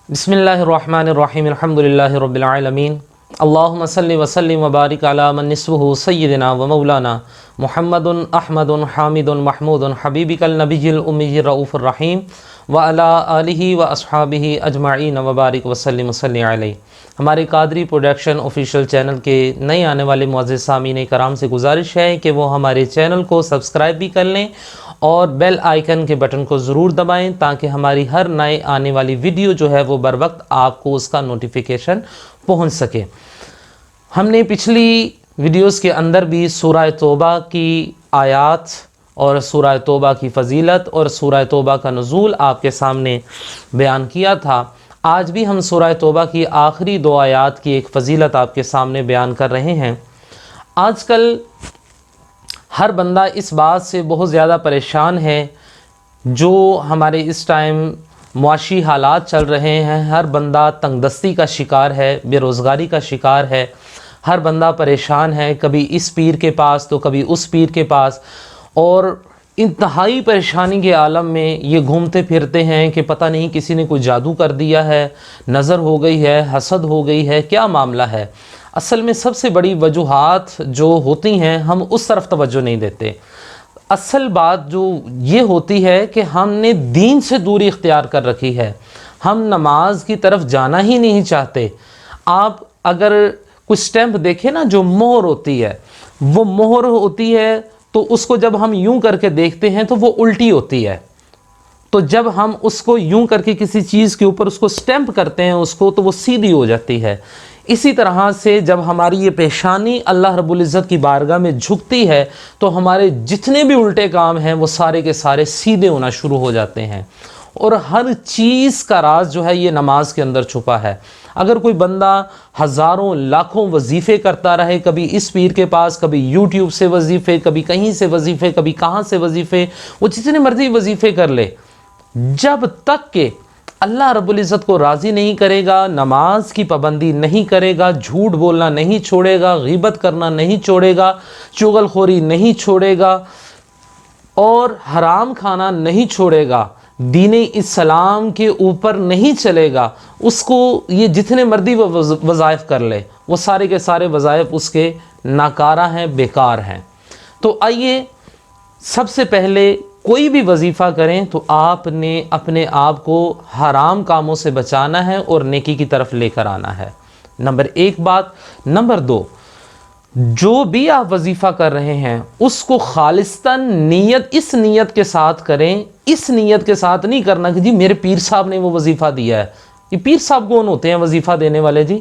بسم اللہ الرحمن الرحیم الحمدللہ رب العالمین اللہم صلی وسلم وبارک علی من نسبہ سیدنا و مولانا محمد احمد حامد محمود حبیبک النبی الامی الرؤوف الرحیم وعلی آلہ و اصحابہ اجمعین وبارک وسلم صلی علیہ۔ ہمارے قادری پروڈکشن آفیشیل چینل کے نئے آنے والے معزز سامعین کرام سے گزارش ہے کہ وہ ہمارے چینل کو سبسکرائب بھی کر لیں اور بیل آئیکن کے بٹن کو ضرور دبائیں تاکہ ہماری ہر نئے آنے والی ویڈیو جو ہے وہ بر وقت آپ کو اس کا نوٹیفیکیشن پہنچ سکے۔ ہم نے پچھلی ویڈیوز کے اندر بھی سورہ توبہ کی آیات اور سورہ توبہ کی فضیلت اور سورہ توبہ کا نزول آپ کے سامنے بیان کیا تھا۔ آج بھی ہم سورہ توبہ کی آخری دو آیات کی ایک فضیلت آپ کے سامنے بیان کر رہے ہیں۔ آج کل ہر بندہ اس بات سے بہت زیادہ پریشان ہے، جو ہمارے اس ٹائم معاشی حالات چل رہے ہیں، ہر بندہ تنگ دستی کا شکار ہے، بے روزگاری کا شکار ہے، ہر بندہ پریشان ہے، کبھی اس پیر کے پاس تو کبھی اس پیر کے پاس، اور انتہائی پریشانی کے عالم میں یہ گھومتے پھرتے ہیں کہ پتہ نہیں کسی نے کوئی جادو کر دیا ہے، نظر ہو گئی ہے، حسد ہو گئی ہے، کیا معاملہ ہے۔ اصل میں سب سے بڑی وجوہات جو ہوتی ہیں ہم اس طرف توجہ نہیں دیتے۔ اصل بات جو یہ ہوتی ہے کہ ہم نے دین سے دوری اختیار کر رکھی ہے، ہم نماز کی طرف جانا ہی نہیں چاہتے۔ آپ اگر کوئی سٹیمپ دیکھیں نا، جو مہر ہوتی ہے، وہ مہر ہوتی ہے تو اس کو جب ہم یوں کر کے دیکھتے ہیں تو وہ الٹی ہوتی ہے، تو جب ہم اس کو یوں کر کے کسی چیز کے اوپر اس کو سٹیمپ کرتے ہیں اس کو، تو وہ سیدھی ہو جاتی ہے۔ اسی طرح سے جب ہماری یہ پیشانی اللہ رب العزت کی بارگاہ میں جھکتی ہے تو ہمارے جتنے بھی الٹے کام ہیں وہ سارے کے سارے سیدھے ہونا شروع ہو جاتے ہیں۔ اور ہر چیز کا راز جو ہے یہ نماز کے اندر چھپا ہے۔ اگر کوئی بندہ ہزاروں لاکھوں وظیفے کرتا رہے، کبھی اس پیر کے پاس، کبھی یوٹیوب سے وظیفے، کبھی کہیں سے وظیفے، کبھی کہاں سے وظیفے، وہ جتنے مرضی وظیفے کر لے، جب تک کہ اللہ رب العزت کو راضی نہیں کرے گا، نماز کی پابندی نہیں کرے گا، جھوٹ بولنا نہیں چھوڑے گا، غیبت کرنا نہیں چھوڑے گا، چغل خوری نہیں چھوڑے گا اور حرام کھانا نہیں چھوڑے گا، دین اسلام کے اوپر نہیں چلے گا، اس کو یہ جتنے مرضی وظائف کر لے، وہ سارے کے سارے وظائف اس کے ناکارہ ہیں، بیکار ہیں۔ تو آئیے سب سے پہلے کوئی بھی وظیفہ کریں تو آپ نے اپنے آپ کو حرام کاموں سے بچانا ہے اور نیکی کی طرف لے کر آنا ہے، نمبر ایک بات۔ نمبر دو، جو بھی آپ وظیفہ کر رہے ہیں اس کو خالصتاً نیت، اس نیت کے ساتھ کریں، اس نیت کے ساتھ نہیں کرنا کہ جی میرے پیر صاحب نے وہ وظیفہ دیا ہے۔ یہ پیر صاحب کون ہوتے ہیں وظیفہ دینے والے؟ جی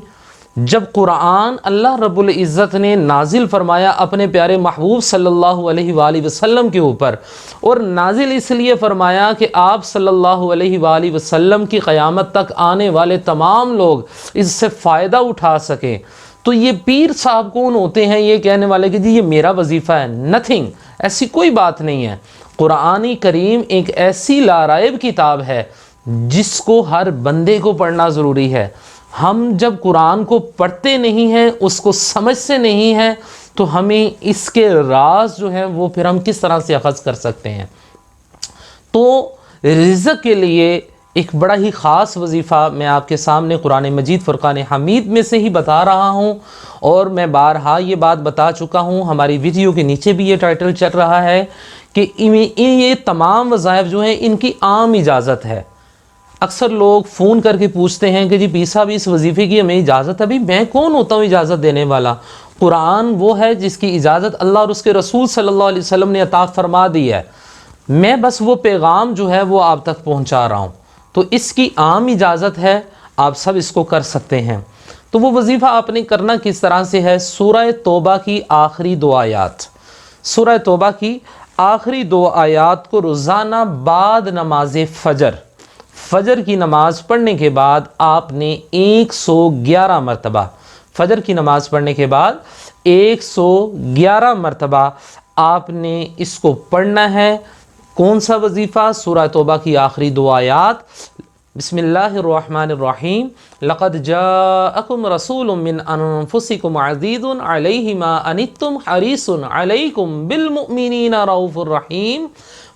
جب قرآن اللہ رب العزت نے نازل فرمایا اپنے پیارے محبوب صلی اللہ علیہ وآلہ وسلم کے اوپر، اور نازل اس لیے فرمایا کہ آپ صلی اللہ علیہ وآلہ وسلم کی قیامت تک آنے والے تمام لوگ اس سے فائدہ اٹھا سکیں، تو یہ پیر صاحب کون ہوتے ہیں یہ کہنے والے کہ جی یہ میرا وظیفہ ہے؟ نتھنگ، ایسی کوئی بات نہیں ہے۔ قرآن کریم ایک ایسی لارائب کتاب ہے جس کو ہر بندے کو پڑھنا ضروری ہے۔ ہم جب قرآن کو پڑھتے نہیں ہیں، اس کو سمجھتے نہیں ہیں، تو ہمیں اس کے راز جو ہیں وہ پھر ہم کس طرح سے اخذ کر سکتے ہیں؟ تو رزق کے لیے ایک بڑا ہی خاص وظیفہ میں آپ کے سامنے قرآن مجید فرقان حمید میں سے ہی بتا رہا ہوں، اور میں بارہا یہ بات بتا چکا ہوں، ہماری ویڈیو کے نیچے بھی یہ ٹائٹل چل رہا ہے کہ یہ تمام وظائف جو ہیں ان کی عام اجازت ہے۔ اکثر لوگ فون کر کے پوچھتے ہیں کہ جی پیر صاحب اس وظیفے کی ہمیں اجازت ہے؟ ابھی میں کون ہوتا ہوں اجازت دینے والا؟ قرآن وہ ہے جس کی اجازت اللہ اور اس کے رسول صلی اللہ علیہ وسلم نے عطا فرما دی ہے، میں بس وہ پیغام جو ہے وہ آپ تک پہنچا رہا ہوں، تو اس کی عام اجازت ہے، آپ سب اس کو کر سکتے ہیں۔ تو وہ وظیفہ آپ نے کرنا کس طرح سے ہے؟ سورہ توبہ کی آخری دو آیات، سورہ توبہ کی آخری دو آیات کو روزانہ بعد نماز فجر کی نماز پڑھنے کے بعد آپ نے 111 مرتبہ، فجر کی نماز پڑھنے کے بعد 111 مرتبہ آپ نے اس کو پڑھنا ہے۔ کون سا وظیفہ؟ سورہ توبہ کی آخری دو آیات۔ بسم اللہ الرحمن الرحیم، لقد جاءکم رسول من انفسکم عزیز علیہ ما عنتم حریص علیکم بالمؤمنین رؤوف الرحیم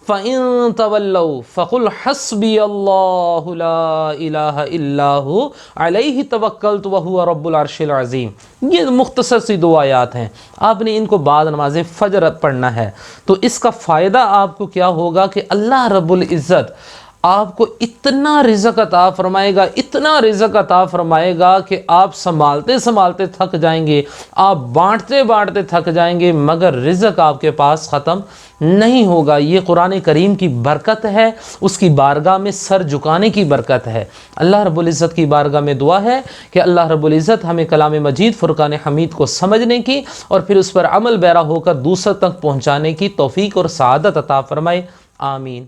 فَإِن تَوَلَّوْا فَقُلْ حَسْبِيَ اللَّهُ لَا إِلَٰهَ إِلَّا هُوَ عَلَيْهِ تَوَكَّلْتُ وَهُوَ رَبُّ الْعَرْشِ الْعَظِيمِ۔ یہ مختصر سی 2 آیات ہیں، آپ نے ان کو بعد نماز فجر پڑھنا ہے، تو اس کا فائدہ آپ کو کیا ہوگا کہ اللہ رب العزت آپ کو اتنا رزق عطا فرمائے گا، اتنا رزق عطا فرمائے گا کہ آپ سنبھالتے سنبھالتے تھک جائیں گے، آپ بانٹتے بانٹتے تھک جائیں گے، مگر رزق آپ کے پاس ختم نہیں ہوگا۔ یہ قرآن کریم کی برکت ہے، اس کی بارگاہ میں سر جھکانے کی برکت ہے۔ اللہ رب العزت کی بارگاہ میں دعا ہے کہ اللہ رب العزت ہمیں کلام مجید فرقان حمید کو سمجھنے کی اور پھر اس پر عمل پیرا ہو کر دوسروں تک پہنچانے کی توفیق اور سعادت عطا فرمائے، آمین۔